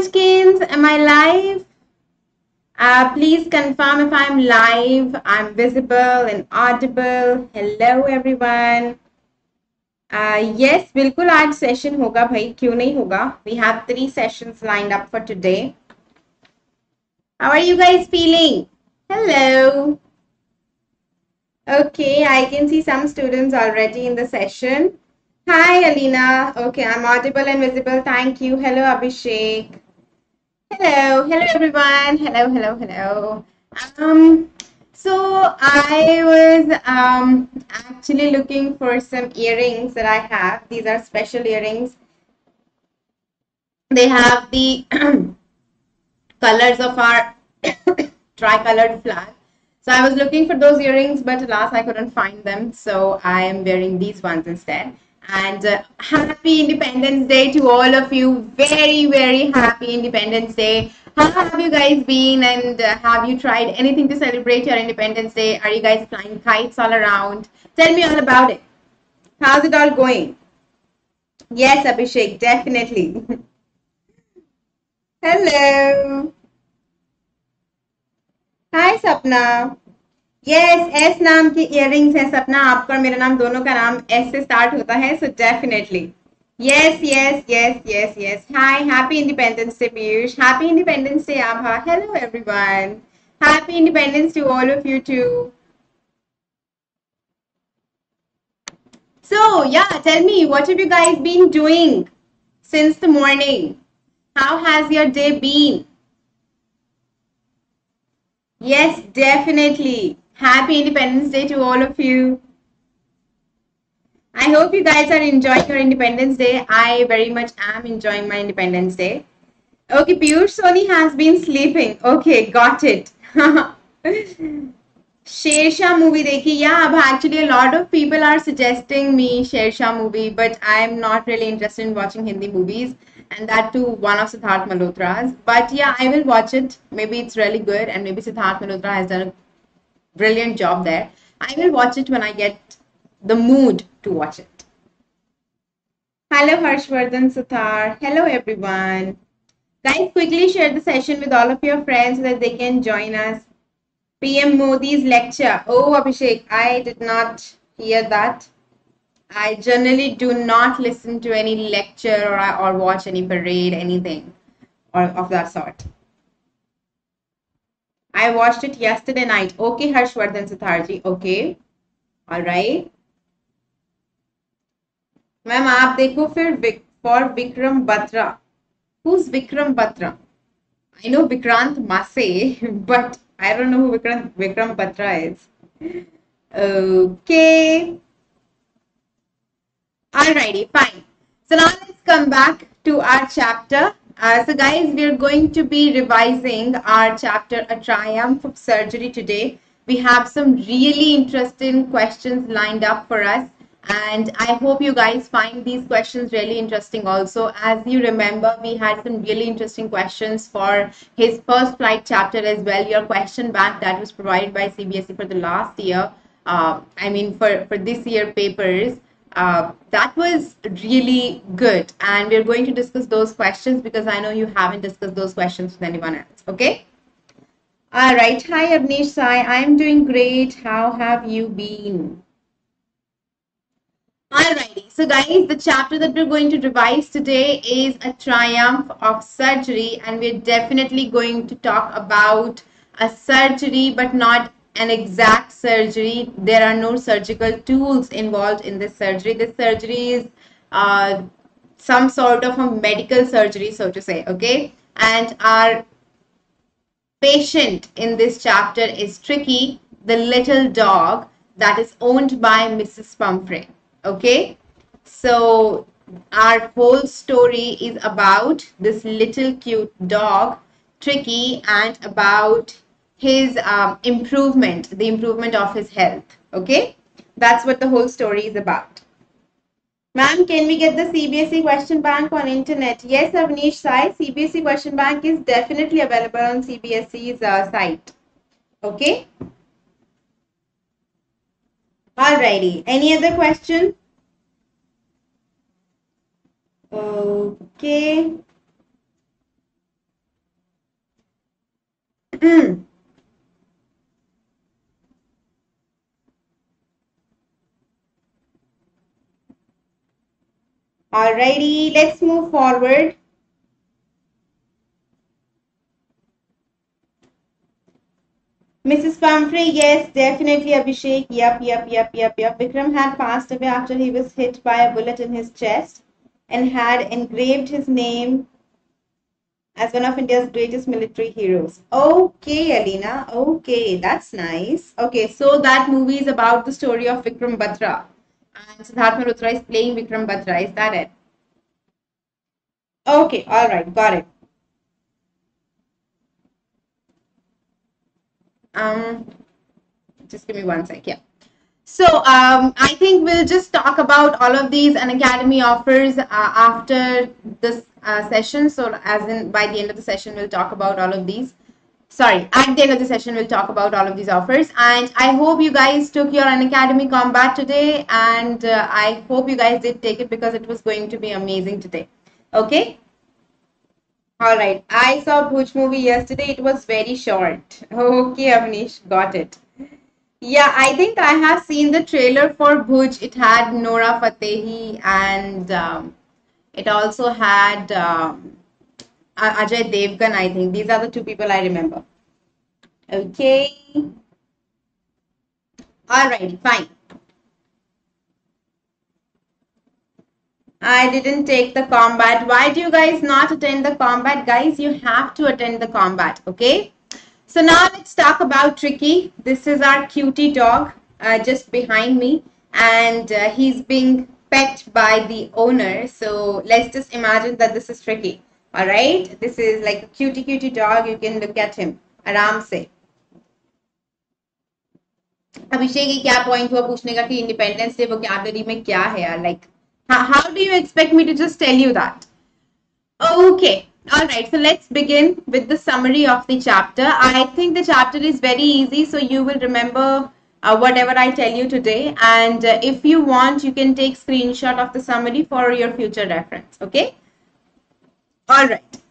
Munchkins, am I live? Please confirm if I'm live, I'm visible and audible. Hello everyone. Yes, बिल्कुल आज session होगा भाई, क्यों नहीं होगा? We have 3 sessions lined up for today. How are you guys feeling? Hello. Okay, I can see some students already in the session. Hi Alina. Okay, I'm audible and visible. Thank you. Hello Abhishek. Hello everyone. Hello. So I was actually looking for some earrings that I have. These are special earrings. They have the colors of our tricolored flag. So I was looking for those earrings, but alas, I couldn't find them. So I am wearing these ones instead. And happy Independence Day to all of you. Very, very happy Independence Day. How have you guys been? And have you tried anything to celebrate your Independence Day? Are you guys flying kites all around? Tell me all about it. How's it all going? Yes, Abhishek, definitely. Hello. Hi, Sapna. Yes, S नाम की earrings है सपना, आपका और मेरा नाम दोनों का नाम S से स्टार्ट होता है, so definitely. Yes. Hi, happy Independence Day, Piyush. Happy Independence Day, Abha. Hello, everyone. Happy Independence to all of you too. So, yeah, tell me, what have you guys been doing since the morning? How has your day been? Yes, definitely. Happy Independence Day to all of you. I hope you guys are enjoying your Independence Day. I very much am enjoying my Independence Day. Okay, Piyush Soni has been sleeping. Okay, got it. Shersha movie dekhi. Yeah, actually a lot of people are suggesting me Shersha movie, but I'm not really interested in watching Hindi movies, and that too one of Siddharth Malhotra's. But yeah, I will watch it. Maybe it's really good, and maybe Siddharth Malhotra has done a brilliant job there. I will watch it when I get the mood to watch it. Hello Harshvardhan Suthar. Hello everyone. Guys, quickly share the session with all of your friends so that they can join us. PM Modi's lecture. Oh, Abhishek, I did not hear that. I generally do not listen to any lecture or watch any parade, anything or of that sort. I watched it yesterday night. Okay, Harshvardhan Sutharji. Okay. All right. Ma'am आप देखो फिर for Vikram Batra. Who's Vikram Batra? I know Vikrant Masse, but I don't know who Vikram Batra is. Okay. Alrighty, fine. So now let's come back to our chapter. So guys, we're going to be revising our chapter, A Triumph of Surgery today. We have some really interesting questions lined up for us. And I hope you guys find these questions really interesting also. As you remember, we had some really interesting questions for his first flight chapter as well. Your question bank that was provided by CBSE for the last year. For this year papers. That was really good. And we're going to discuss those questions because I know you haven't discussed those questions with anyone else. Okay? All right. Hi, Avnish Sai. I'm doing great. How have you been? Alrighty, so guys, the chapter that we're going to revise today is A Triumph of Surgery, and we're definitely going to talk about a surgery, but not an exact surgery. There are no surgical tools involved in this surgery. This surgery is some sort of a medical surgery, so to say, okay? And our patient in this chapter is Tricky, the little dog that is owned by Mrs. Palmfrey. Okay, so our whole story is about this little cute dog, Tricky, and about his improvement, the improvement of his health. Okay, that's what the whole story is about. Ma'am, can we get the CBSE question bank on internet? Yes, Avnish Sai, CBSE question bank is definitely available on CBSE's site. Okay. Alrighty. Any other question? Okay. Alrighty, let's move forward. Mrs. Palmfrey, yes, definitely Abhishek. Yep. Vikram had passed away after he was hit by a bullet in his chest and had engraved his name as one of India's greatest military heroes. Okay, Alina. Okay, that's nice. Okay, so that movie is about the story of Vikram Batra. And Siddharth Malhotra is playing Vikram Batra. Is that it? Okay, all right, got it. Um, just give me one sec. Yeah. So I think we'll just talk about all of these Unacademy offers after this session. So as in by the end of the session, we'll talk about all of these. Sorry, at the end of the session, we'll talk about all of these offers. And I hope you guys took your Unacademy Combat today. And I hope you guys did take it because it was going to be amazing today. Okay? All right. I saw Bhuj movie yesterday. It was very short. Okay, Avnish, got it. Yeah, I think I have seen the trailer for Bhuj. It had Nora Fatehi and it also had Ajay Devgan, I think. These are the two people I remember. Okay. Alrighty, fine. I didn't take the combat. Why do you guys not attend the combat? Guys, you have to attend the combat, okay? So now let's talk about Tricky. This is our cutie dog just behind me, and he's being pet by the owner. So let's just imagine that this is Tricky. All right, this is like a cutie dog. You can look at him आराम से. अभिषेक ये क्या point हुआ पूछने का कि independence day vocabulary में क्या है यार, like how do you expect me to just tell you that? Okay. All right, so let's begin with the summary of the chapter. I think the chapter is very easy, so you will remember whatever I tell you today. And if you want, you can take screenshot of the summary for your future reference. Okay. All right.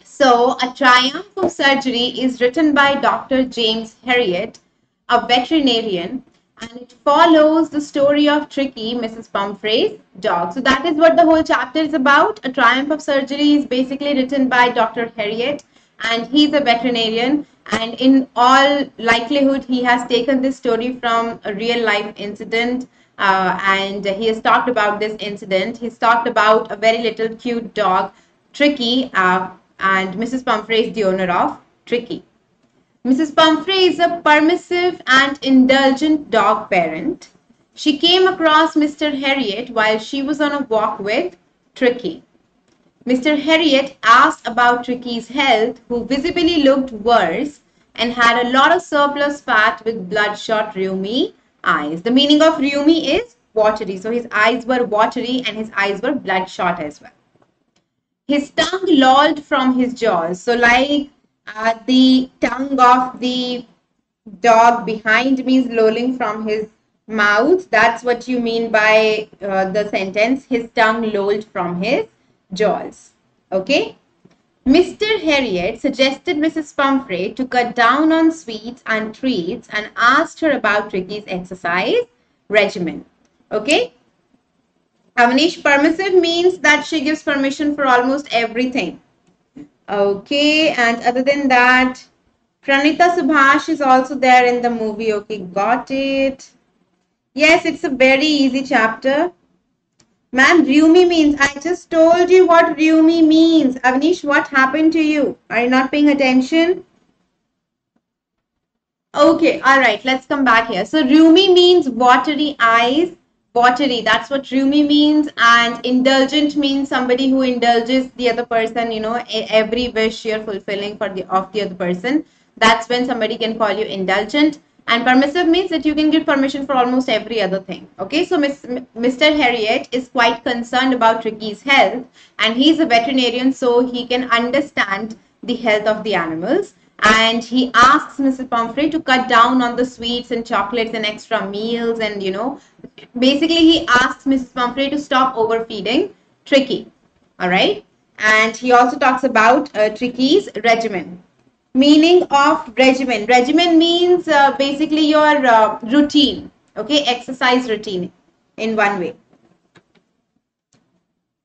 So, A Triumph of Surgery is written by Dr. James Harriet, a veterinarian, and it follows the story of Tricky, Mrs. Palmfrey's dog. So that is what the whole chapter is about. A Triumph of Surgery is basically written by Dr. Harriet, and he's a veterinarian, and in all likelihood he has taken this story from a real life incident, and he has talked about this incident. He's talked about a very little cute dog, Tricky, and Mrs. Palmfrey is the owner of Tricky. Mrs. Palmfrey is a permissive and indulgent dog parent. She came across Mr. Harriet while she was on a walk with Tricky. Mr. Harriet asked about Tricky's health, who visibly looked worse and had a lot of surplus fat with bloodshot rheumy eyes. The meaning of rheumy is watery. So his eyes were watery and his eyes were bloodshot as well. His tongue lolled from his jaws. So like the tongue of the dog behind me is lolling from his mouth. That's what you mean by the sentence. His tongue lolled from his jaws. Okay. Mr. Harriet suggested Mrs. Palmfrey to cut down on sweets and treats and asked her about Tricky's exercise regimen. Okay. Avanish, permissive means that she gives permission for almost everything. Okay, and other than that, Pranita Subhash is also there in the movie. Okay, got it. Yes, it's a very easy chapter. Ma'am, rheumy means, I just told you what rheumy means. Avnish, what happened to you? Are you not paying attention? Okay, all right, let's come back here. So rheumy means watery eyes. Watery, that's what rheumy means, and indulgent means somebody who indulges the other person, you know, every wish you're fulfilling for the other person. That's when somebody can call you indulgent. And permissive means that you can give permission for almost every other thing. Okay, so Mr. Harriet is quite concerned about Tricky's health, and he's a veterinarian, so he can understand the health of the animals. And he asks Mrs. Palmfrey to cut down on the sweets and chocolates and extra meals, and you know, basically he asks Mrs. Palmfrey to stop overfeeding Tricky. All right, and he also talks about Tricky's regimen. Meaning of regimen. Regimen means basically your routine. Okay, exercise routine in one way.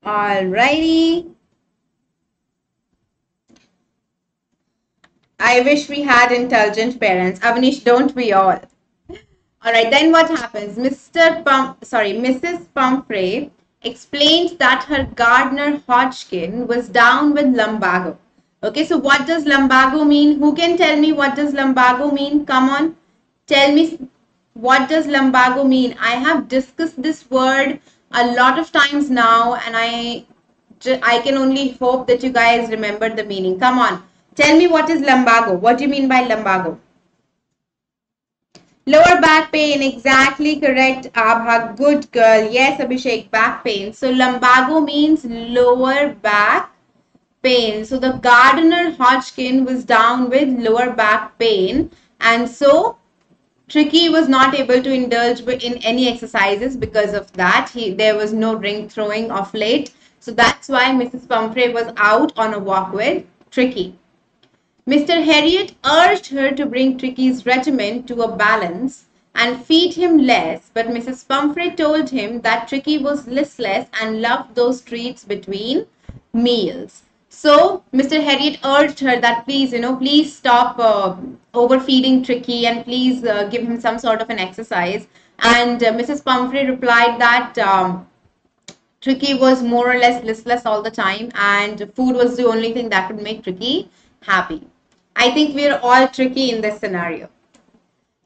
Alrighty. I wish we had intelligent parents. Avnish, don't we all? All right, then what happens? Mrs. Palmfrey explained that her gardener Hodgkin was down with lumbago. Okay, so what does lumbago mean? Who can tell me what does lumbago mean? Come on, tell me what does lumbago mean? I have discussed this word a lot of times now, and I can only hope that you guys remember the meaning. Come on, tell me what is lumbago. What do you mean by lumbago? Lower back pain, exactly correct, Abha. Good girl. Yes, Abhishek, back pain. So lumbago means lower back pain. So the gardener Hodgkin was down with lower back pain, and so Tricky was not able to indulge in any exercises because of that. There was no ring throwing of late. So that's why Mrs. Pumphrey was out on a walk with Tricky. Mr. Harriet urged her to bring Tricky's regimen to a balance and feed him less, but Mrs. Pumphrey told him that Tricky was listless and loved those treats between meals. So Mr. Harriet urged her that please stop overfeeding Tricky and please give him some sort of an exercise. And Mrs. Pumphrey replied that Tricky was more or less listless all the time and food was the only thing that would make Tricky happy. I think we're all tricky in this scenario.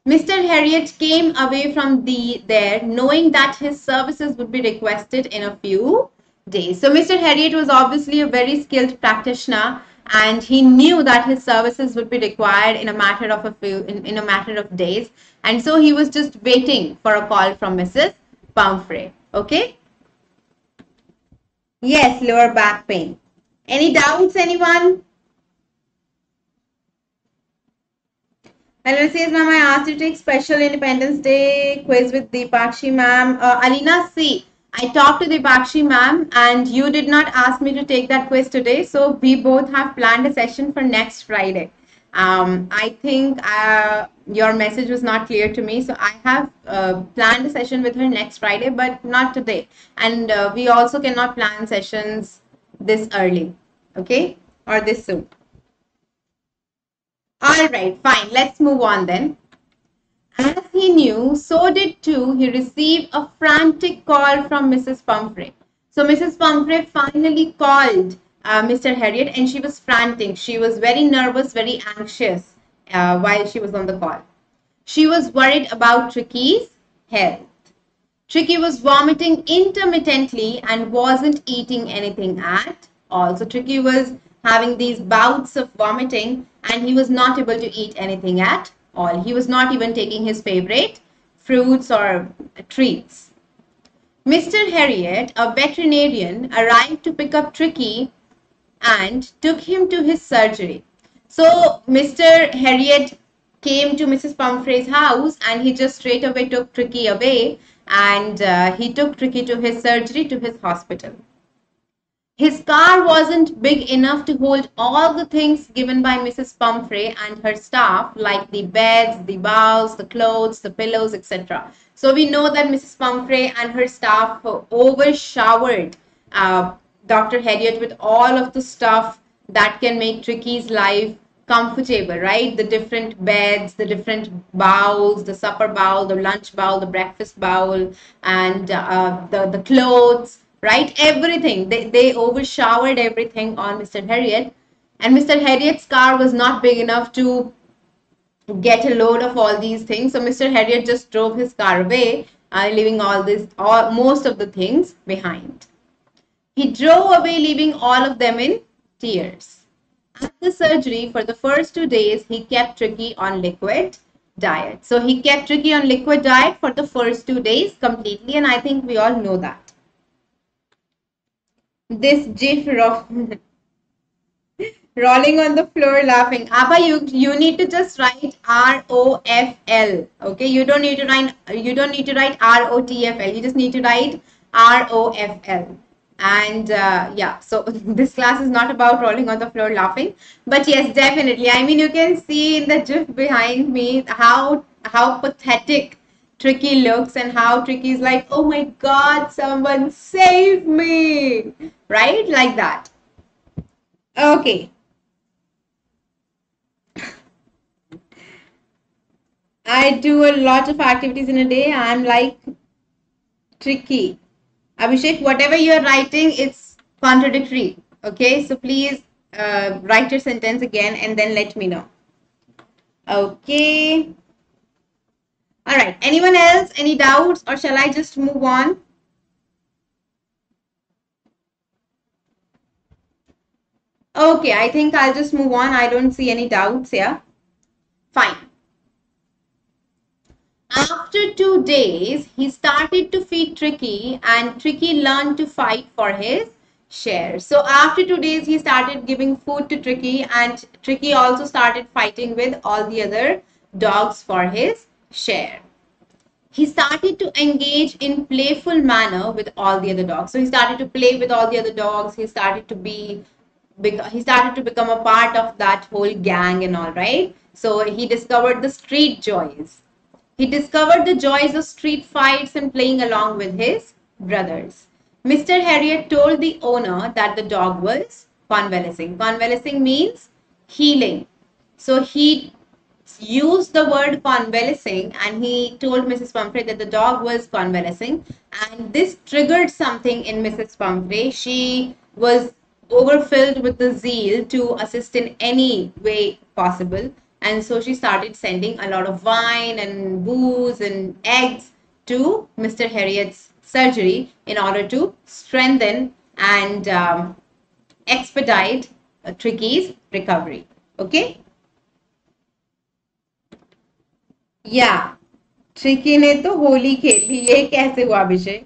Mr. Harriet came away from there knowing that his services would be requested in a few days. So Mr. Harriet was obviously a very skilled practitioner and he knew that his services would be required in a matter of days, and so he was just waiting for a call from Mrs. Pumphrey. Okay? Yes, lower back pain. Any doubts, anyone? Hello, says ma'am, I asked you to take special Independence Day quiz with Deepakshi ma'am. Alina, see, I talked to Deepakshi ma'am and you did not ask me to take that quiz today. So we both have planned a session for next Friday. I think your message was not clear to me. So I have planned a session with her next Friday, but not today. And we also cannot plan sessions this early, okay, or this soon. All right, fine. Let's move on then. As he knew, so did too, he received a frantic call from Mrs. Pumphrey. So Mrs. Pumphrey finally called Mr. Harriet and she was frantic. She was very nervous, very anxious while she was on the call. She was worried about Tricky's health. Tricky was vomiting intermittently and wasn't eating anything at all. So Tricky was having these bouts of vomiting and he was not able to eat anything at all. He was not even taking his favorite fruits or treats. Mr. Harriet, a veterinarian, arrived to pick up Tricky and took him to his surgery. So Mr. Harriet came to Mrs. Pumphrey's house and he just straight away took Tricky away and he took Tricky to his surgery, to his hospital. His car wasn't big enough to hold all the things given by Mrs. Pumphrey and her staff, like the beds, the bowls, the clothes, the pillows, etc. So we know that Mrs. Pumphrey and her staff overshowered Dr. Harriet with all of the stuff that can make Tricky's life comfortable, right? The different beds, the different bowls, the supper bowl, the lunch bowl, the breakfast bowl, and the clothes, right? Everything. They overshowered everything on Mr. Harriet. And Mr. Harriet's car was not big enough to get a load of all these things. So Mr. Harriet just drove his car away, leaving most of the things behind. He drove away, leaving all of them in tears. At the surgery, for the first 2 days, he kept Tricky on liquid diet. So he kept Tricky on liquid diet for the first 2 days completely, and I think we all know that. This GIF rolling on the floor laughing. Abba, you need to just write ROFL. Okay, you don't need to write ROTFL. You just need to write ROFL. And yeah, so this class is not about rolling on the floor laughing, but yes, definitely. I mean, you can see in the GIF behind me how pathetic Tricky looks, and how Tricky is like, oh my God, someone save me, right? Like that. Okay. I do a lot of activities in a day. I'm like Tricky. Abhishek, whatever you're writing, it's contradictory. Okay, so please write your sentence again and then let me know. Okay. All right. Anyone else? Any doubts, or shall I just move on? Okay, I think I'll just move on. I don't see any doubts here. Fine. After 2 days, he started to feed Tricky, and Tricky learned to fight for his share. So after 2 days, he started giving food to Tricky, and Tricky also started fighting with all the other dogs for his share. He started to engage in playful manner with all the other dogs. So he started to play with all the other dogs. He started to become a part of that whole gang and all, right? So he discovered the street joys. He discovered the joys of street fights and playing along with his brothers. Mr. Harriet told the owner that the dog was convalescing. Convalescing means healing. So he used the word convalescing, and he told Mrs. Palmfrey that the dog was convalescing, and this triggered something in Mrs. Palmfrey. She was overfilled with the zeal to assist in any way possible, and so she started sending a lot of wine and booze and eggs to Mr. Harriet's surgery in order to strengthen and expedite Tricky's recovery. Okay. या tricky ने तो होली खेली, ये कैसे हुआ अभिषेक?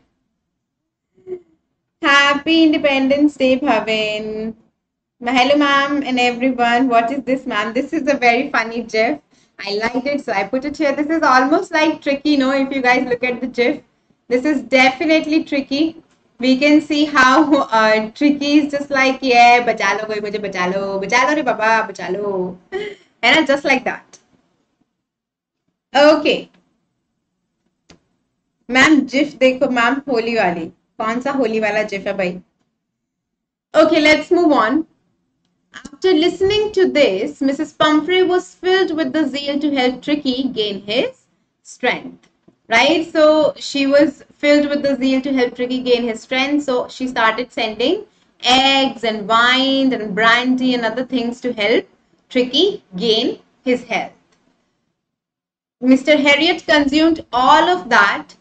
Happy Independence Day, Bhavin. Hello, ma'am, and everyone. What is this, ma'am? This is a very funny GIF. I liked it, so I put it here. This is almost like Tricky, no? If you guys look at the GIF, this is definitely Tricky. We can see how Tricky is just like, yeah, बचा लो कोई मुझे बचा लो रे बाबा बचा लो, and just like that. Okay. Ma'am GIF देखो ma'am, Holi वाली कौन सा होली वाला जिफ है भाई? Okay, let's move on. After listening to this, Mrs. Pumphrey was filled with the zeal to help Tricky gain his strength. Right? So she was filled with the zeal to help Tricky gain his strength. So she started sending eggs and wine and brandy and other things to help Tricky gain his health. Mr. Harriet consumed all of that.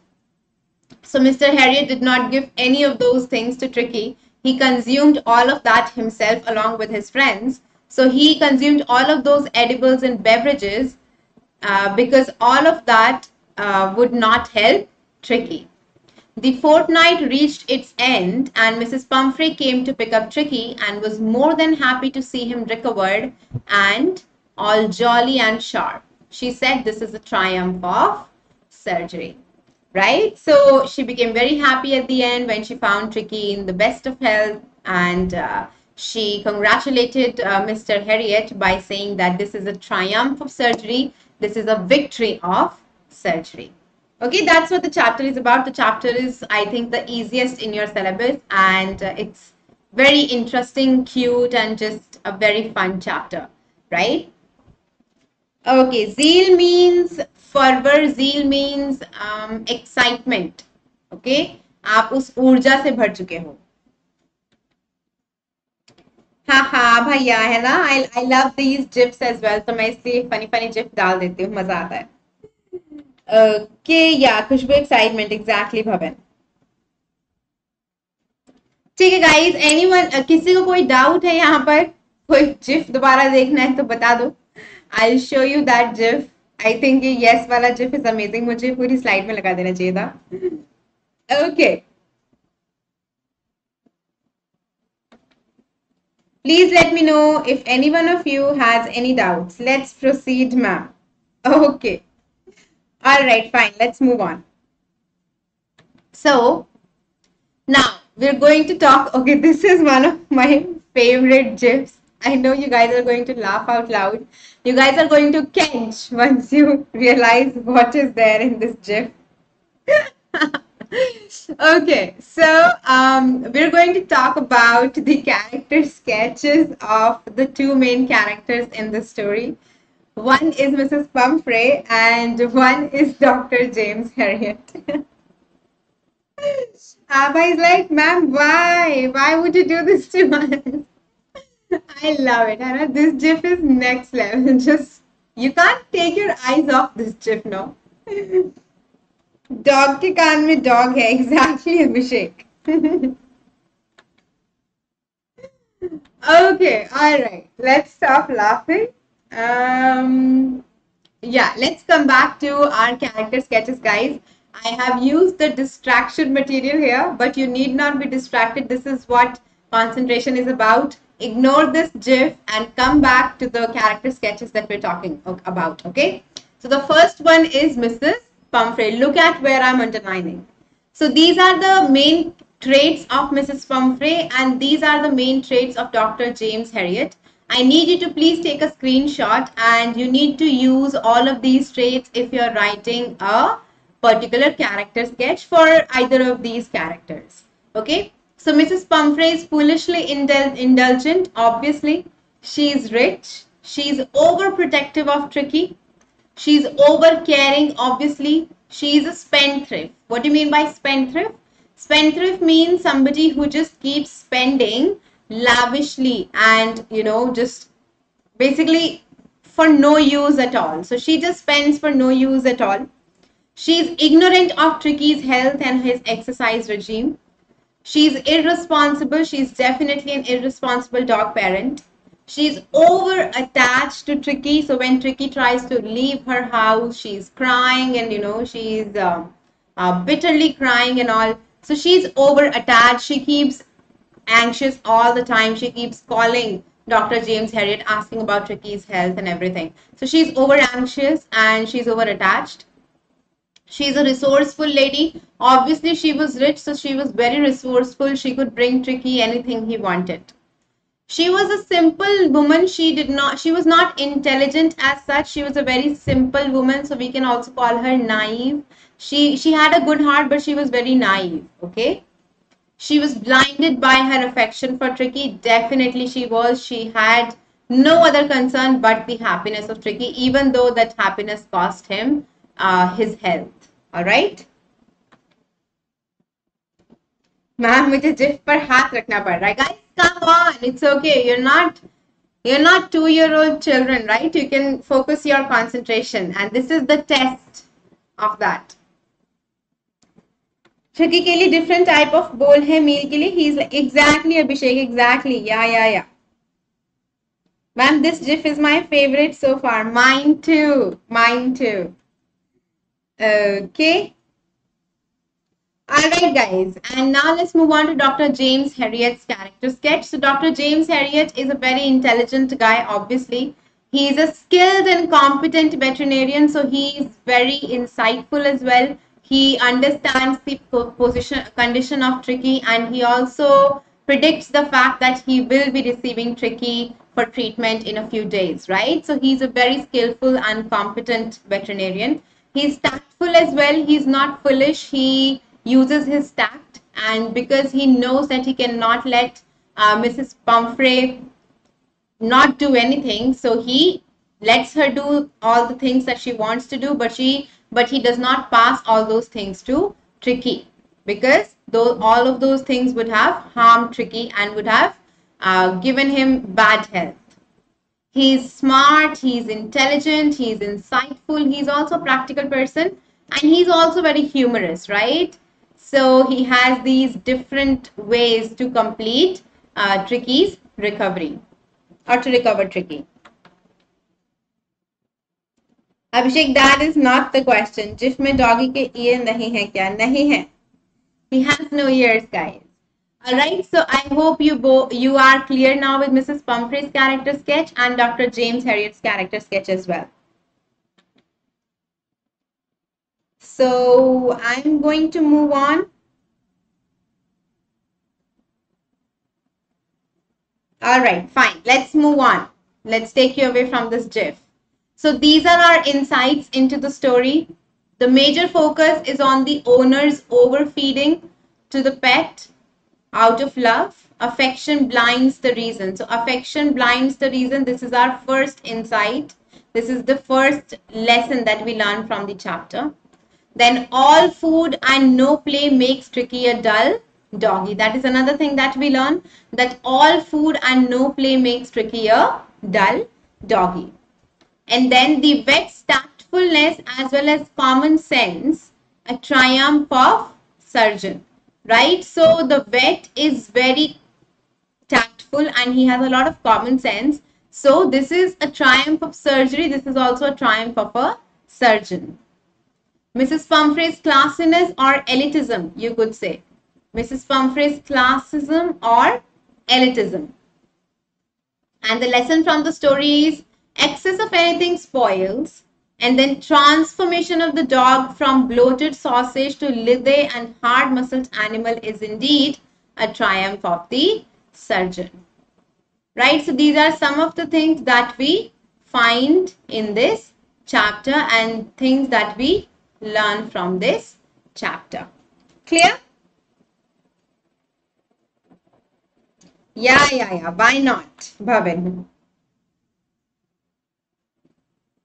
So Mr. Harriet did not give any of those things to Tricky. He consumed all of that himself along with his friends. So he consumed all of those edibles and beverages because all of that would not help Tricky. The fortnight reached its end, and Mrs. Pumphrey came to pick up Tricky and was more than happy to see him recovered and all jolly and sharp. She said this is a triumph of surgery, right? So she became very happy at the end when she found Tricky in the best of health, and she congratulated Mr. Harriet by saying that this is a triumph of surgery. This is a victory of surgery. Okay, that's what the chapter is about. The chapter is, I think, the easiest in your syllabus, and it's very interesting, cute, and just a very fun chapter, right? Okay, zeal means fervor, zeal means excitement. Okay, आप उस ऊर्जा से भर चुके हो. हाँ हाँ भैया है ना. I love these gifs as well, तो मैं इसलिए funny funny gif डाल देती हूँ, मजा आता है. Okay, yeah, खुशबू excitement, exactly भवन. ठीक है guys, anyone किसी को कोई doubt है यहाँ पर, कोई gif दोबारा देखना है तो बता दो. I'll show you that GIF. I think ये yes वाला GIF is amazing. मुझे पूरी slide में लगा देना चाहिए था. Okay. Please let me know if any one of you has any doubts. Let's proceed, ma'am. Okay. All right, fine. Let's move on. So, now, we're going to talk. Okay, this is one of my favorite GIFs. I know you guys are going to laugh out loud. You guys are going to catch once you realize what is there in this GIF. Okay, so we're going to talk about the character sketches of the two main characters in the story. One is Mrs. Palmfrey and one is Dr. James Harriet. Abba is like, ma'am, why? Why would you do this to us? I love it. Hannah. This GIF is next level. Just you can't take your eyes off this GIF, no. Dog के कान में dog है. Exactly, Abhishek. Okay, all right. Let's stop laughing. Yeah, let's come back to our character sketches, guys. I have used the distraction material here, but you need not be distracted. This is what concentration is about. Ignore this GIF and come back to the character sketches that we're talking about, okay? So the first one is Mrs. Pumphrey. Look at where I'm underlining. So these are the main traits of Mrs. Pumphrey and these are the main traits of Dr. James Harriet. I need you to please take a screenshot and you need to use all of these traits if you're writing a particular character sketch for either of these characters. Okay, so Mrs. Pumphrey is foolishly indulgent, obviously. She's rich. She's overprotective of Tricky. She's over caring, obviously. She's a spendthrift. What do you mean by spendthrift? Spendthrift means somebody who just keeps spending lavishly and, you know, just basically for no use at all. So she just spends for no use at all. She's ignorant of Tricky's health and his exercise regime. She's irresponsible. She's definitely an irresponsible dog parent. She's over attached to Tricky. So when Tricky tries to leave her house, she's crying and, you know, she's bitterly crying and all. So she's over attached. She keeps anxious all the time. She keeps calling Dr. James Harriet asking about Tricky's health and everything. So she's over anxious and she's over attached. She's a resourceful lady. Obviously she was rich, so she was very resourceful. She could bring Tricky anything he wanted. She was a simple woman. She was not intelligent as such. She was a very simple woman, so we can also call her naive. She had a good heart, but she was very naive, okay? She was blinded by her affection for Tricky. Definitely she was. She had no other concern but the happiness of Tricky, even though that happiness cost him his health. All right? Ma'am, मुझे GIF पर हाथ रखना पड़ रहा है. Guys, come on. It's okay. You're not 2-year-old children, right? You can focus your concentration. And this is the test of that. Tricky के लिए different type of bowl है meal के लिए. He's like, exactly Abhishek, exactly. Yeah. Ma'am, this GIF is my favorite so far. Mine too. Okay. Alright guys, and now let's move on to Dr. James Harriet's character sketch. So Dr. James Harriet is a very intelligent guy, obviously. He is a skilled and competent veterinarian, so he is very insightful as well. He understands the condition of Tricky and he also predicts the fact that he will be receiving Tricky for treatment in a few days, right? So he's a very skillful and competent veterinarian. He's tactful as well. He's not foolish. He uses his tact, and because he knows that he cannot let Mrs. Pumphrey not do anything, so he lets her do all the things that she wants to do, but he does not pass all those things to Tricky, because all of those things would have harmed Tricky and would have given him bad health. He's smart, he's intelligent, he's insightful, he's also a practical person, and he's also very humorous, right? So he has these different ways to complete Tricky's recovery or to recover Tricky. Abhishek, that is not the question. GIF mein doggy ke ear nahi hai kya? Nahi hai. He has no ears, guys. Alright, so I hope you are clear now with Mrs. Pumphrey's character sketch and Dr. James Harriet's character sketch as well. So I'm going to move on. All right, fine. Let's move on. Let's take you away from this GIF. So these are our insights into the story. The major focus is on the owner's overfeeding to the pet out of love. Affection blinds the reason. So affection blinds the reason. This is our first insight. This is the first lesson that we learn from the chapter. Then all food and no play makes tricky a dull doggy. That is another thing that we learn, that all food and no play makes tricky a dull doggy. And then the vet's tactfulness as well as common sense, a triumph of surgeon, right? So the vet is very tactful and he has a lot of common sense. So this is a triumph of surgery. This is also a triumph of a surgeon. Mrs. Palmfrey's classiness or elitism, you could say. Mrs. Palmfrey's classism or elitism. And the lesson from the story is excess of anything spoils. And then transformation of the dog from bloated sausage to lithe and hard-muscled animal is indeed a triumph of the surgeon. Right? So these are some of the things that we find in this chapter and things that we learn from this chapter. Clear? Yeah. Why not, Bhavin?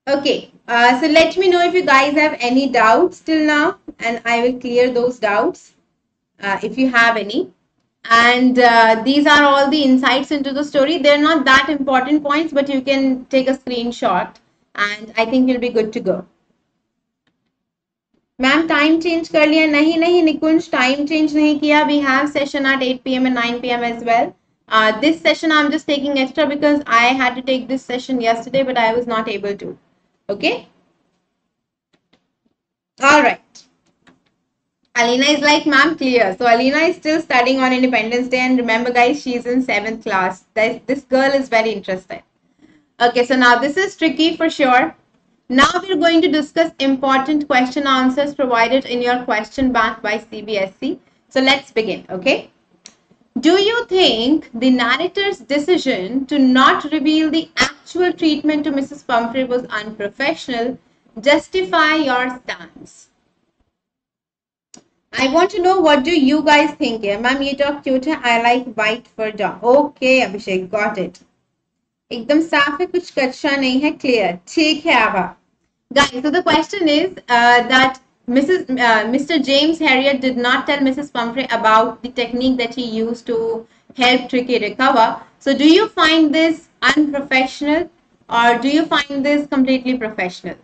Okay. So let me know if you guys have any doubts till now, and I will clear those doubts if you have any. And these are all the insights into the story. They're not that important points, but you can take a screenshot, and I think you'll be good to go. Ma'am time change कर लिया? नहीं निकुंज, time change नहीं किया. We have session at 8 p.m. and 9 p.m. as well. This session I'm just taking extra because I had to take this session yesterday, but I was not able to. Okay. All right. Alina is like, ma'am, clear. So Alina is still studying on Independence Day, and remember, guys, she's in 7th class. This girl is very interested. Okay, so now this is tricky for sure. Now we're going to discuss important question answers provided in your question bank by CBSE. So let's begin, okay? Do you think the narrator's decision to not reveal the actual treatment to Mrs. Palmfrey was unprofessional? Justify your stance. I want to know, what do you guys think here? Ma'am, ये dog cute है. I like white fur dog. Okay, Abhishek, got it. एकदम साफ है, कुछ कच्चा नहीं है, clear. ठीक है आभा. Guys, so the question is that Mr. James Harriet did not tell Mrs. Palmfrey about the technique that he used to help Tricky recover. So do you find this unprofessional or do you find this completely professional?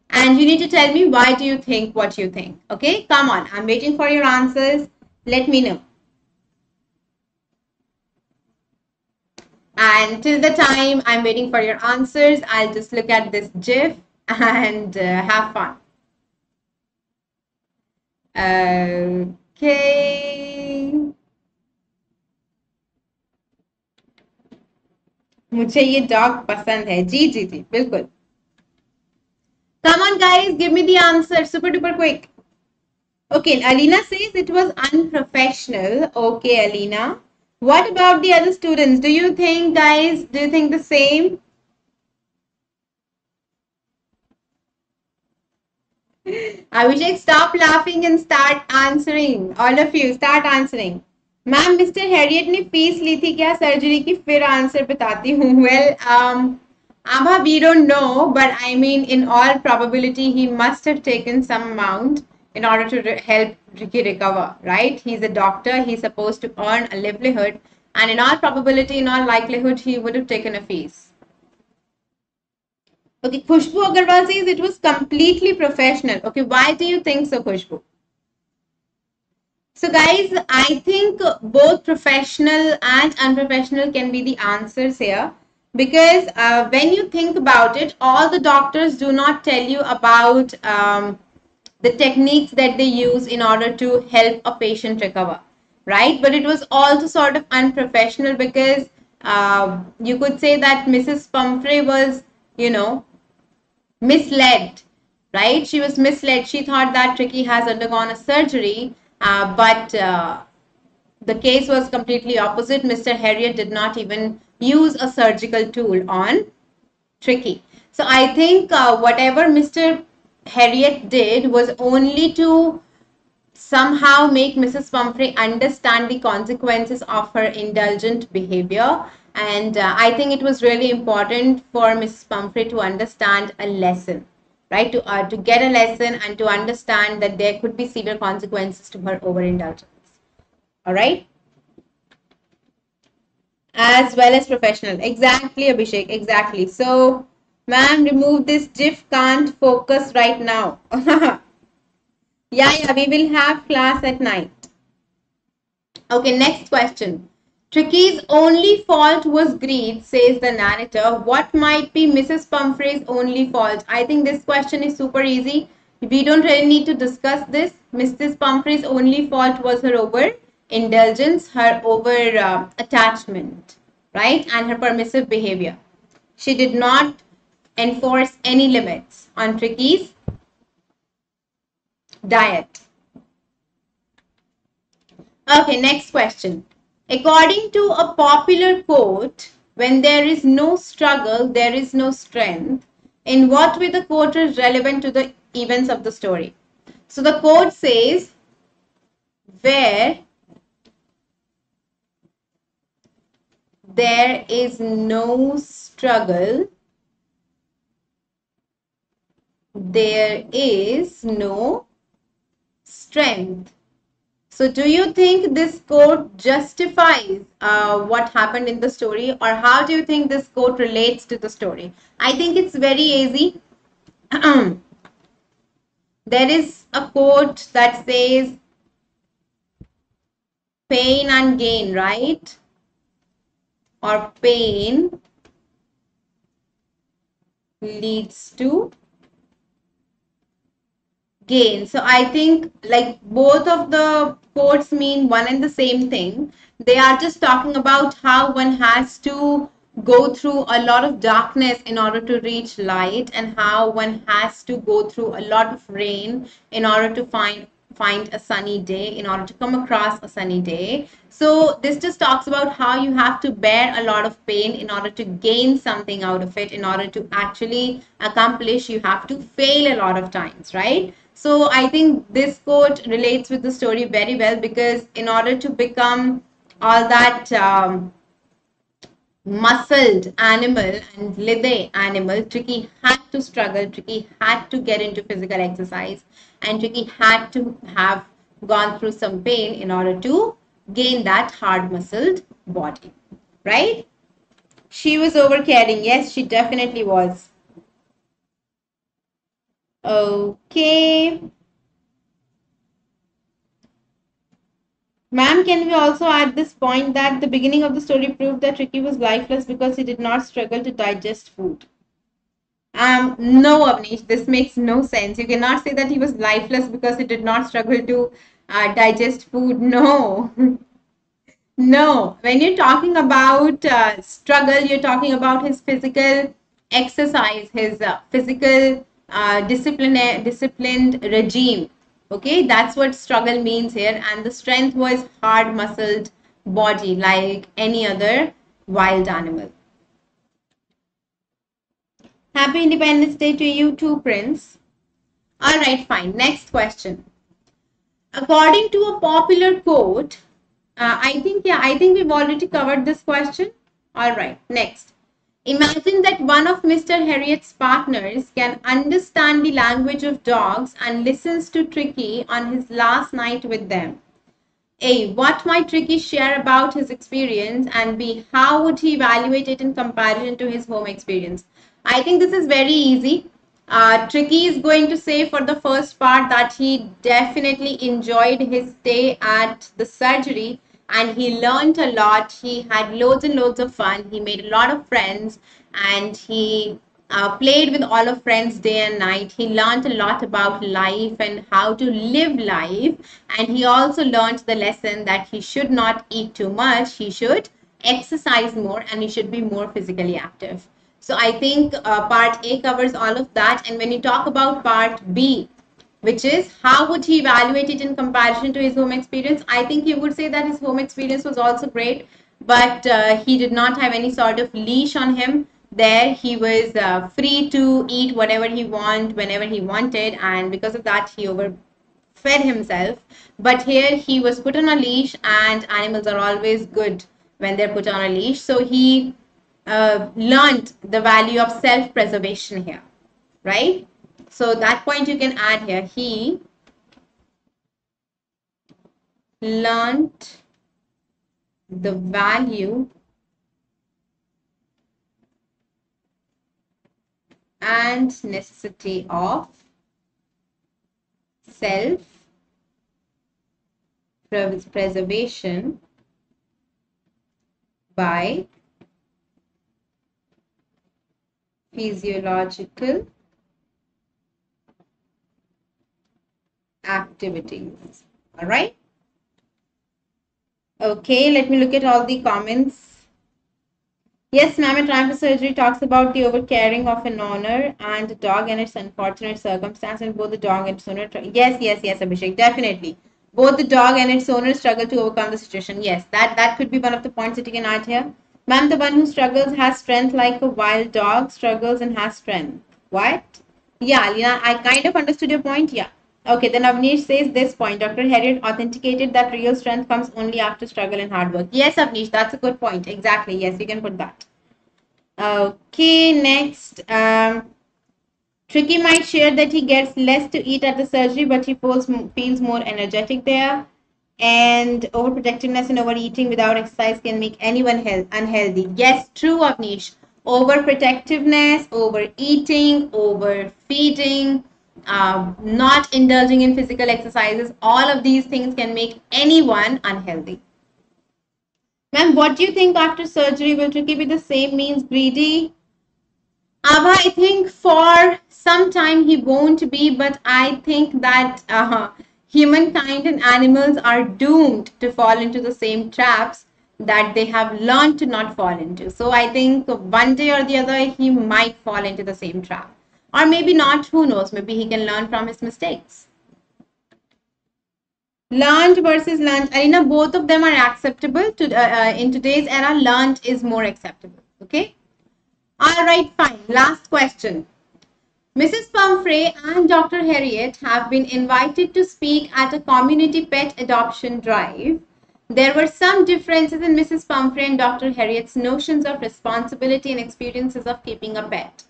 And you need to tell me why do you think what you think. Okay, come on. I'm waiting for your answers. Let me know. And till the time I'm waiting for your answers, I'll just look at this GIF and have fun. Okay. मुझे ये dog पसंद है. जी, बिल्कुल. Come on, guys, give me the answer. Super duper quick. Okay, Alina says it was unprofessional. Okay, Alina. What about the other students? Do you think, guys, do you think the same? Abhishek, stop laughing and start answering. All of you, start answering. Ma'am, Mr. Harriet ने fees ली थी क्या surgery की? फिर answer बताती हूँ. Well, Abha, we don't know, but I mean, in all probability, he must have taken some amount in order to help Ricky recover, right? He's a doctor. He's supposed to earn a livelihood. And in all probability, in all likelihood, he would have taken a fees. Okay, Khushbu Agarwal says it was completely professional. Okay, why do you think so, Khushbu? So guys, I think both professional and unprofessional can be the answers here. Because when you think about it, all the doctors do not tell you about the techniques that they use in order to help a patient recover, right? But it was also sort of unprofessional because you could say that Mrs. Palmfrey was, you know, misled, right? She was misled. She thought that Tricky has undergone a surgery, but the case was completely opposite. Mr. Harriet did not even use a surgical tool on Tricky. So I think whatever Mr. Harriet did was only to somehow make Mrs. Palmfrey understand the consequences of her indulgent behavior. And I think it was really important for Mrs. Palmfrey to understand a lesson, right? To get a lesson and to understand that there could be severe consequences to her overindulgence. All right? As well as professional. Exactly, Abhishek. Exactly. So, ma'am, remove this GIF, can't focus right now. Yeah, we will have class at night. Okay, next question. Tricky's only fault was greed, says the narrator. What might be Mrs. Pumphrey's only fault? I think this question is super easy. We don't really need to discuss this. Mrs. Pumphrey's only fault was her overindulgence, her over attachment, right? And her permissive behavior. She did not enforce any limits on Tricky's diet. Okay, next question. According to a popular quote, when there is no struggle, there is no strength. In what way the quote is relevant to the events of the story? So the quote says, where there is no struggle, there is no strength. So do you think this quote justifies what happened in the story, or how do you think this quote relates to the story? I think it's very easy. There is a quote that says pain and gain, right? Or pain leads to gain. So I think like both of the quotes mean one and the same thing. They are just talking about how one has to go through a lot of darkness in order to reach light, and how one has to go through a lot of rain in order to find a sunny day, in order to come across a sunny day. So this just talks about how you have to bear a lot of pain in order to gain something out of it. In order to actually accomplish, you have to fail a lot of times, right? So I think this quote relates with the story very well, because in order to become all that muscled animal and lithe animal, Tricky had to struggle, Tricky had to get into physical exercise, and Tricky had to have gone through some pain in order to gain that hard muscled body, right? She was over caring. Yes, she definitely was. Okay. Ma'am, can we also add this point that the beginning of the story proved that Tricky was lifeless because he did not struggle to digest food? No, Avnish, this makes no sense. You cannot say that he was lifeless because he did not struggle to digest food. No. No. When you're talking about struggle, you're talking about his physical exercise, his physical disciplined regime. Okay, that's what struggle means here. And the strength was hard muscled body like any other wild animal. Happy Independence Day to you too, Prince. All right, fine. Next question. According to a popular quote, I think we've already covered this question. All right, next. Imagine that one of Mr. Harriet's partners can understand the language of dogs and listens to Tricky on his last night with them. A. What might Tricky share about his experience? And B. How would he evaluate it in comparison to his home experience? I think this is very easy. Tricky is going to say for the first part that he definitely enjoyed his stay at the surgery, and he learned a lot. He had loads and loads of fun. He made a lot of friends, and he played with all of friends day and night. He learned a lot about life and how to live life. And he also learned the lesson that he should not eat too much. He should exercise more, and he should be more physically active. So I think part A covers all of that. And when you talk about part B, which is how would he evaluate it in comparison to his home experience? I think he would say that his home experience was also great, but he did not have any sort of leash on him. There he was free to eat whatever he want whenever he wanted, and because of that he overfed himself. But here he was put on a leash, and animals are always good when they're put on a leash. So he learned the value of self-preservation here, right? So that point you can add here. He learned the value and necessity of self-preservation by physiological activities. All right. Okay, let me look at all the comments. Yes, ma'am, a triumph surgery talks about the overcaring of an owner and a dog and its unfortunate circumstance, and both the dog and its owner. Yes, yes, yes, Abhishek, definitely. Both the dog and its owner struggle to overcome the situation. Yes, that could be one of the points that you can add here. Ma'am, the one who struggles has strength like a wild dog struggles and has strength. What? Yeah, Lina, I kind of understood your point. Yeah. Okay, then Avnish says this point. Dr. Harriet authenticated that real strength comes only after struggle and hard work. Yes, Avnish, that's a good point. Exactly. Yes, you can put that. Okay, next. Tricky might share that he gets less to eat at the surgery, but he feels more energetic there. And overprotectiveness and overeating without exercise can make anyone unhealthy. Yes, true, Avnish. Overprotectiveness, overeating, overfeeding, not indulging in physical exercises, all of these things can make anyone unhealthy. Ma'am, what do you think after surgery? Will Tricky be the same means greedy? Abha, I think for some time he won't be, but I think that humankind and animals are doomed to fall into the same traps that they have learned to not fall into. So I think one day or the other he might fall into the same trap. Or maybe not, who knows? Maybe he can learn from his mistakes. Learned versus learned. Arina, both of them are acceptable. In today's era, learned is more acceptable. Okay? All right, fine. Last question. Mrs. Palmfrey and Dr. Harriet have been invited to speak at a community pet adoption drive. There were some differences in Mrs. Palmfrey and Dr. Harriet's notions of responsibility and experiences of keeping a pet.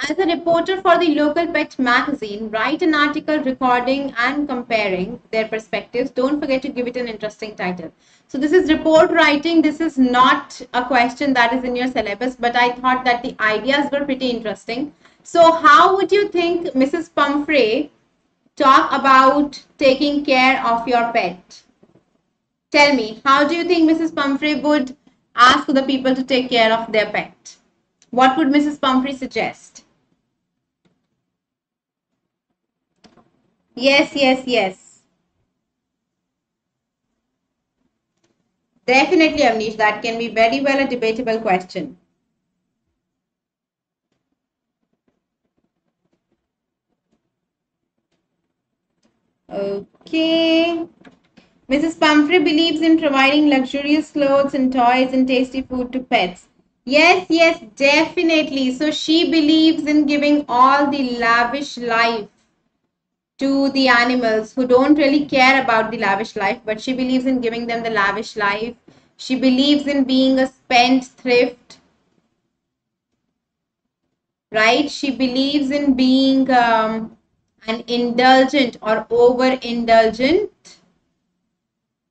As a reporter for the local pet magazine, write an article recording and comparing their perspectives. Don't forget to give it an interesting title. So this is report writing. This is not a question that is in your syllabus, but I thought that the ideas were pretty interesting. So how would you think Mrs. Pumphrey talk about taking care of your pet? Tell me, how do you think Mrs. Pumphrey would ask the people to take care of their pet? What would Mrs. Pumphrey suggest? Yes, yes, yes. Definitely, Avnish, that can be very well a debatable question. Okay. Mrs. Pumphrey believes in providing luxurious clothes and toys and tasty food to pets. Yes, yes, definitely. So she believes in giving all the lavish life to the animals who don't really care about the lavish life, but she believes in giving them the lavish life. She believes in being a spendthrift, right? She believes in being an indulgent or over-indulgent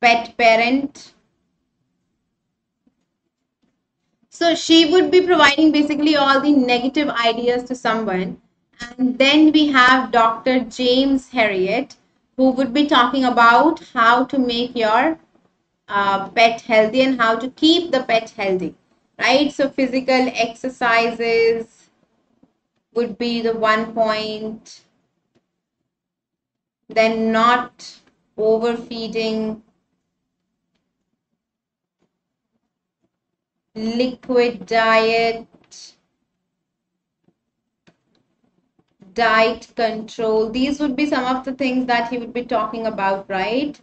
pet parent. So she would be providing basically all the negative ideas to someone. And then we have Dr. James Harriet, who would be talking about how to make your pet healthy and how to keep the pet healthy, right? So physical exercises would be the one point. Then not overfeeding, liquid diet, diet control. These would be some of the things that he would be talking about, right?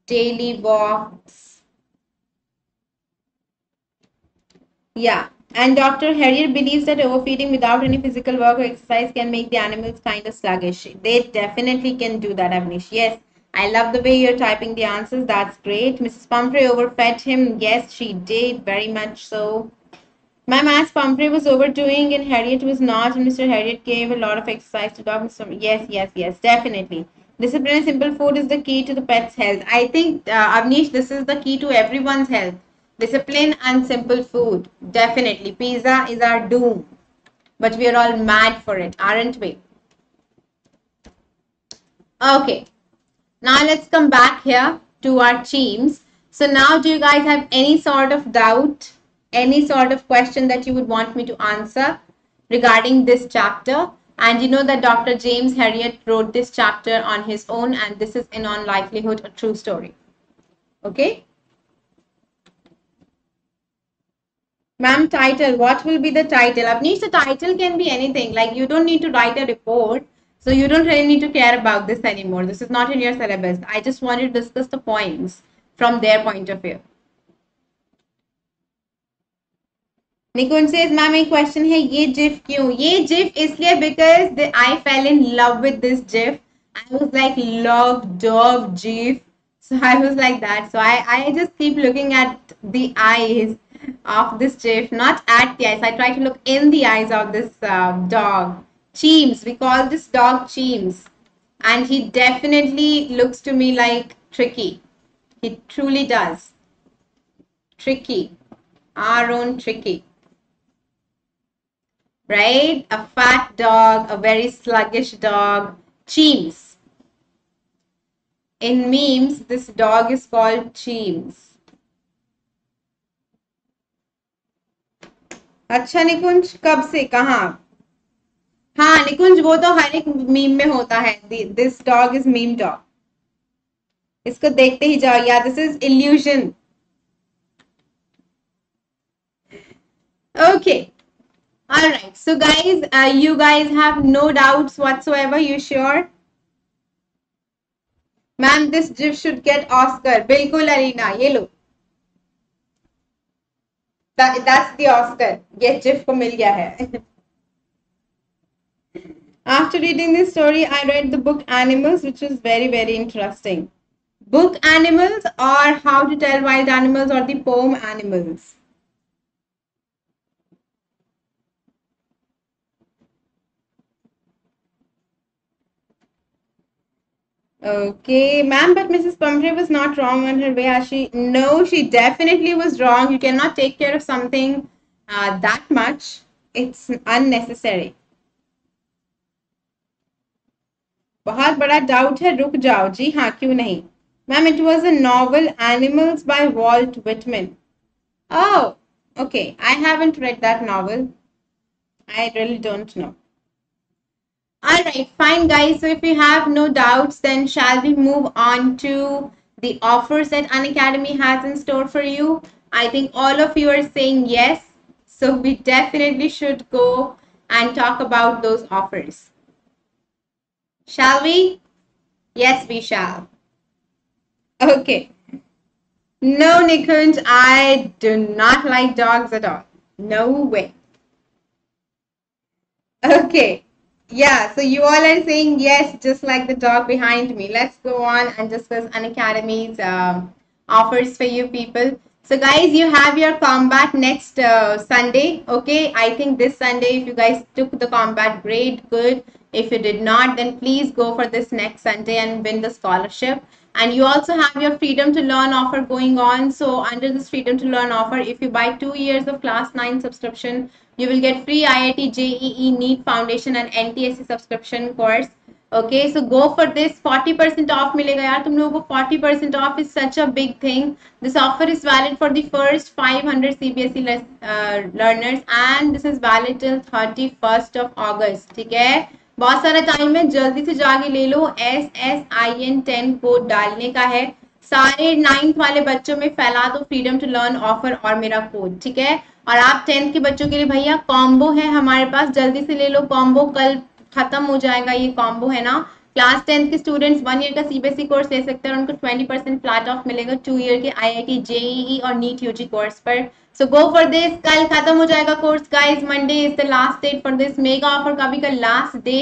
Daily walks. Yeah. And Dr. Harriet believes that overfeeding without any physical work or exercise can make the animals kind of sluggish. They definitely can do that, Avnish. Yes. I love the way you're typing the answers. That's great. Mrs. Palmfrey overfed him. Yes, she did. Very much so. Ma'am, as Palmfrey was overdoing and Harriet was not, and Mr. Harriet gave a lot of exercise to dogs. Yes, yes, yes, definitely. Discipline and simple food is the key to the pet's health. I think, Avnish, this is the key to everyone's health. Discipline and simple food. Definitely. Pizza is our doom. But we are all mad for it, aren't we? Okay. Now let's come back here to our themes. So now do you guys have any sort of doubt, any sort of question that you would want me to answer regarding this chapter? And you know that Dr. James Harriet wrote this chapter on his own, and this is in all likelihood a true story. Okay? Ma'am, title. What will be the title? Avnish, the title can be anything. Like you don't need to write a report. So you don't really need to care about this anymore. This is not in your syllabus. I just want to discuss the points from their point of view. Nikun says, ma'am, एक question है, ये GIF क्यों? ये GIF इसलिए because I fell in love with this GIF. I was like, love, dog, GIF. So I was like that. So I just keep looking at the eyes of this GIF, not at the eyes. I try to look in the eyes of this dog. Cheems, we call this dog Cheems. And he definitely looks to me like Tricky. He truly does. Tricky. Our own Tricky. Right? A fat dog, a very sluggish dog. Cheems. In memes, this dog is called Cheems. अच्छा निकुंज, कब से कहाँ? हाँ निकुंज, वो तो हर एक meme में होता है. This dog is meme dog. इसको देखते ही जाओ. Yeah, this is illusion. Okay. All right. So guys, you guys have no doubts whatsoever. You sure? Ma'am, this GIF should get Oscar. बिल्कुल अरीना, ये लो. That's the Oscar. ये GIF को मिल गया है. After reading this story, I read the book Animals, which was very, very interesting. Book Animals or How to Tell Wild Animals or the poem Animals? Okay, ma'am, but Mrs. Palmfrey was not wrong on her way. No, she definitely was wrong. You cannot take care of something that much. It's unnecessary. बहुत बड़ा doubt है, रुक जाओ. जी हाँ, क्यों नहीं. Ma'am, it was a novel, Animals by Walt Whitman. Oh, okay. I haven't read that novel. I really don't know. Alright, fine guys. So if you have no doubts, then shall we move on to the offers that Unacademy has in store for you? I think all of you are saying yes. So we definitely should go and talk about those offers. Shall we? Yes, we shall. Okay. No, Nikunj, I do not like dogs at all. No way. Okay. Yeah, so you all are saying yes, just like the dog behind me. Let's go on and discuss Unacademy's offers for you people. So guys, you have your combat next Sunday. Okay, I think this Sunday, if you guys took the combat, great, good. If you did not, then please go for this next Sunday and win the scholarship. And you also have your Freedom to Learn offer going on. So under this Freedom to Learn offer, if you buy 2 years of Class 9 subscription, you will get free IIT, JEE, NEET Foundation and NTSE subscription course. Okay, so go for this. 40% off मिलेगा यार तुम लोगों को. 40% off is such a big thing. This offer is valid for the first 500 CBSE learners and this is valid till 31st of August. ठीक है, बहुत सारा time है, जल्दी से जाके ले लो. SSIN 10 कोड डालने का है. सारे 9th वाले बच्चों में फैला दो फ्रीडम टू लर्न ऑफर और मेरा कोड. ठीक है, और आप 10th के बच्चों के लिए भैया कॉम्बो है हमारे पास, जल्दी से ले लो कॉम्बो. कल खत्म हो जाएगा ये कॉम्बो, है ना। क्लास 10 के स्टूडेंट्स 1 ईयर का सीबीएसई कोर्स ले सकते हैं और उनको 20% फ्लैट ऑफ मिलेगा 2 ईयर के आईआईटी जेईई और नीट यूजी कोर्स पर। So go for this. कल खत्म हो जाएगा course guys, Monday is the last date for this mega offer का भी कल लास्ट डे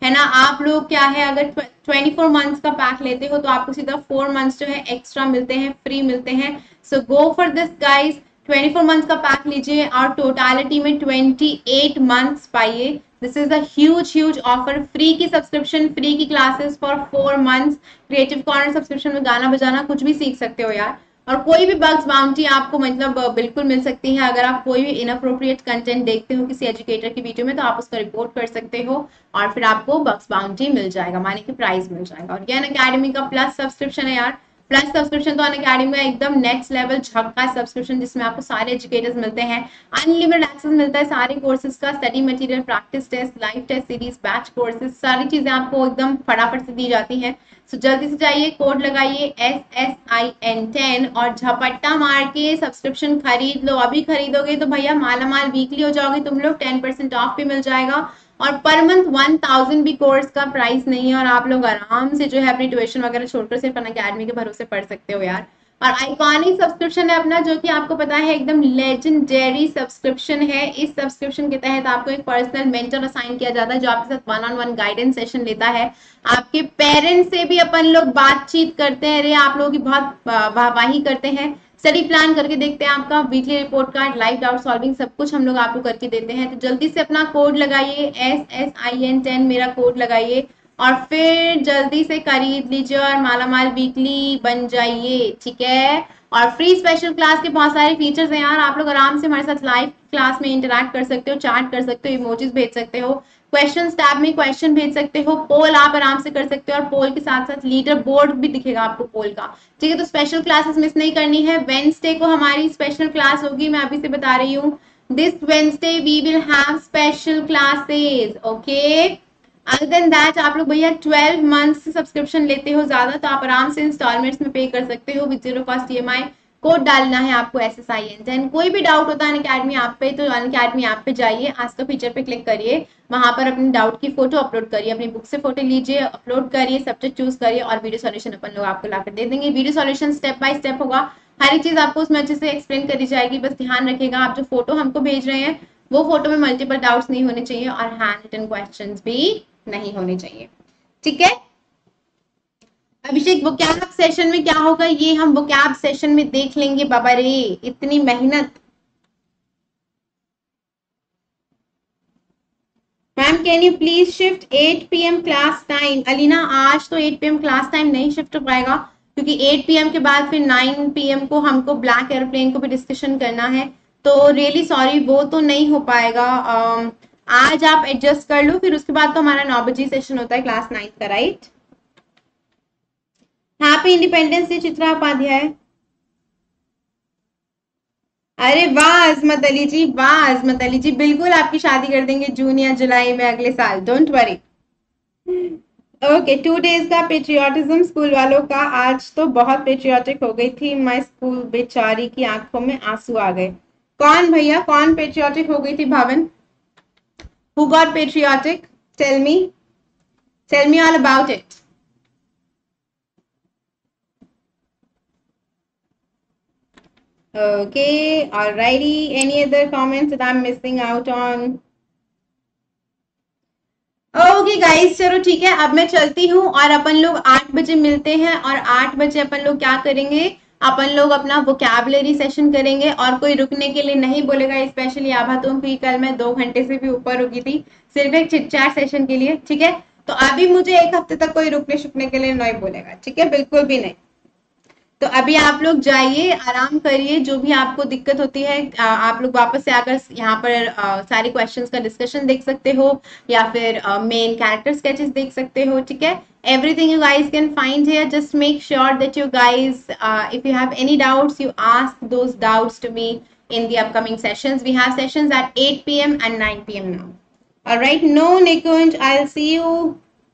है ना। आप लोग क्या है, अगर 24 मंथ्स का पैक लेते हो तो आपको सीधा 4 मंथ्स जो है एक्स्ट्रा मिलते हैं, फ्री मिलते हैं। So go for this guys, 24 months का पैक लीजिए और टोटालिटी में 28 मंथ्स पाइए। This is a huge offer. Free की सब्सक्रिप्शन, फ्री की classes for 4 months. Creative corner subscription में गाना बजाना कुछ भी सीख सकते हो यार। और कोई भी बग्स बाउंटी आपको मतलब बिल्कुल मिल सकती है। अगर आप कोई भी इनअप्रोप्रिएट कंटेंट देखते हो किसी एजुकेटर की वीडियो में तो आप उसका रिपोर्ट कर सकते हो और फिर आपको बग्स बाउंटी मिल जाएगा, माने कि प्राइस मिल जाएगा। और ये अनअकैडमी का प्लस सब्सक्रिप्शन है यार। प्लस सब्सक्रिप्शन तो अनअकैडमी में एकदम नेक्स्ट लेवल झक्का सब्सक्रिप्शन, जिसमें आपको सारे एजुकेटर्स मिलते हैं, अनलिमिटेड एक्सेस मिलता है सारे कोर्सेज का, study material, practice test, live test series, batch courses, सारी चीजें आपको एकदम फटाफट से दी जाती हैं। सो जल्दी से जाइए, कोड लगाइए SSIN10 और झपट्टा मार के सब्सक्रिप्शन खरीद लो। अभी खरीदोगे तो भैया माला माल वीकली हो जाओगे तुम लोग, 10% ऑफ भी मिल जाएगा। और पर मंथ 1000 भी कोर्स का प्राइस नहीं है और आप लोग आराम से जो है अपनी ट्यूशन वगैरह छोड़कर सिर्फ अनअकैडमी के भरोसे पढ़ सकते हो यार। और आइकॉनिक सब्सक्रिप्शन है अपना, जो कि आपको पता है एकदम लेजेंडरी सब्सक्रिप्शन है। इस सब्सक्रिप्शन के तहत आपको एक पर्सनल मेंटर असाइन किया जाता है जो आपके साथ 1-on-1 गाइडेंस सेशन लेता है। आपके पेरेंट्स से भी अपन लोग बातचीत करते हैं, अरे आप लोगों की बहुत वाहवाही करते हैं, स्टडी प्लान करके देखते हैं आपका, weekly report card, live doubt solving, सब कुछ हम लोग आपको करके देते हैं। तो जल्दी से अपना कोड लगाइए SSIN10 मेरा कोड लगाइए और फिर जल्दी से खरीद लीजिए और मालामाल वीकली बन जाइए, ठीक है। और फ्री स्पेशल क्लास के बहुत सारे फीचर्स हैं यार। आप लोग आराम से हमारे साथ लाइव क्लास में इंटरैक्ट कर सकते हो, चैट कर सकते हो, इमोजीज भेज सकते हो, क्वेश्चन टैब में क्वेश्चन भेज सकते हो, पोल आप आराम से कर सकते हो और पोल के साथ साथ लीडर बोर्ड भी दिखेगा आपको पोल का, ठीक है। तो स्पेशल क्लासेस मिस नहीं करनी है। वेडनेसडे को हमारी स्पेशल क्लास होगी, मैं अभी से बता रही हूँ। This Wednesday we will have special classes, okay. Other than that आप लोग भैया 12 मंथ से सब्सक्रिप्शन लेते हो ज्यादा तो आप आराम से इंस्टॉलमेंट्स में पे कर सकते हो विद 0 कॉस्ट EMI। कोड डालना है आपको SSIN10। कोई भी डाउट होता है अनअकैडमी ऐप पे तो अनअकैडमी ऐप पे जाइए, आज का फीचर पे क्लिक करिए, वहां पर अपने डाउट की फोटो अपलोड करिए, अपनी बुक से फोटो लीजिए, अपलोड करिए, सब्जेक्ट चूज करिए और वीडियो सॉल्यूशन अपन लोग आपको लाकर दे देंगे। Video solution step by step होगा, हर एक चीज आपको उसमें अच्छे से एक्सप्लेन करी जाएगी। बस ध्यान रखिएगा आप जो फोटो हमको भेज रहे हैं वो फोटो में मल्टीपल डाउट्स नहीं होने चाहिए और हैंड रिटन क्वेश्चंस भी नहीं होने चाहिए, ठीक है। अभिषेक वोकैब सेशन में क्या होगा ये हम वोकैब सेशन में देख लेंगे। बाबा रे इतनी मेहनत। Ma'am can you please shift 8 PM class time. Alina आज तो 8 PM क्लास टाइम नहीं शिफ्ट हो पाएगा क्योंकि 8 PM के बाद फिर 9 PM को हमको ब्लैक एयरप्लेन को भी डिस्कशन करना है, तो रियली सॉरी वो तो नहीं हो पाएगा। आज आप एडजस्ट कर लो, फिर उसके बाद तो हमारा 9 बजे सेशन होता है क्लास 9 का, right. Happy independence day Chitra Upadhyay. अरे वाह अजमत अली जी, वाह अजमत अली जी, बिल्कुल आपकी शादी कर देंगे जून या जुलाई में अगले साल, डोंट वरी। ओके 2 डेज का पेट्रियाटिज्म स्कूल वालों का। आज तो बहुत पेट्रियाटिक हो गई थी मैं, स्कूल बेचारी की आंखों में आंसू आ गए। कौन भैया कौन पेट्रियाटिक हो गई थी भावन? Who got patriotic? Tell me. Tell me all about it. Okay, alrighty. Any other comments that I'm missing out on? Okay guys चलो ठीक है, अब मैं चलती हूँ और अपन लोग 8 बजे मिलते हैं और 8 बजे अपन लोग क्या करेंगे, अपन लोग अपना वोकैबुलरी सेशन करेंगे और कोई रुकने के लिए नहीं बोलेगा, स्पेशली आभा तुम भी, कल मैं 2 घंटे से भी ऊपर रुकी थी सिर्फ एक चिट चैट सेशन के लिए, ठीक है। तो अभी मुझे 1 हफ्ते तक कोई रुकने शुकने के लिए नहीं बोलेगा, ठीक है, बिल्कुल भी नहीं। तो अभी आप लोग जाइए आराम करिए, जो भी आपको दिक्कत होती है आप लोग वापस से आकर यहाँ पर सारे क्वेश्चंस का डिस्कशन देख सकते हो या फिर मेन कैरेक्टर स्केचेस देख सकते हो, ठीक है। Everything you guys can find here. Just make sure that you guys, if you have any doubts, you ask those doubts to me in the upcoming sessions. We have sessions at 8 PM and 9 PM now. All right. No, Nikunj, I'll see you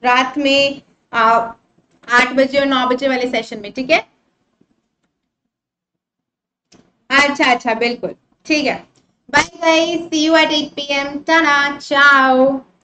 रात में 8 बजे और 9 बजे वाले session में, ठीक है। अच्छा बिल्कुल ठीक है। Bye guys, see you at 8 PM। Tata, चाओ।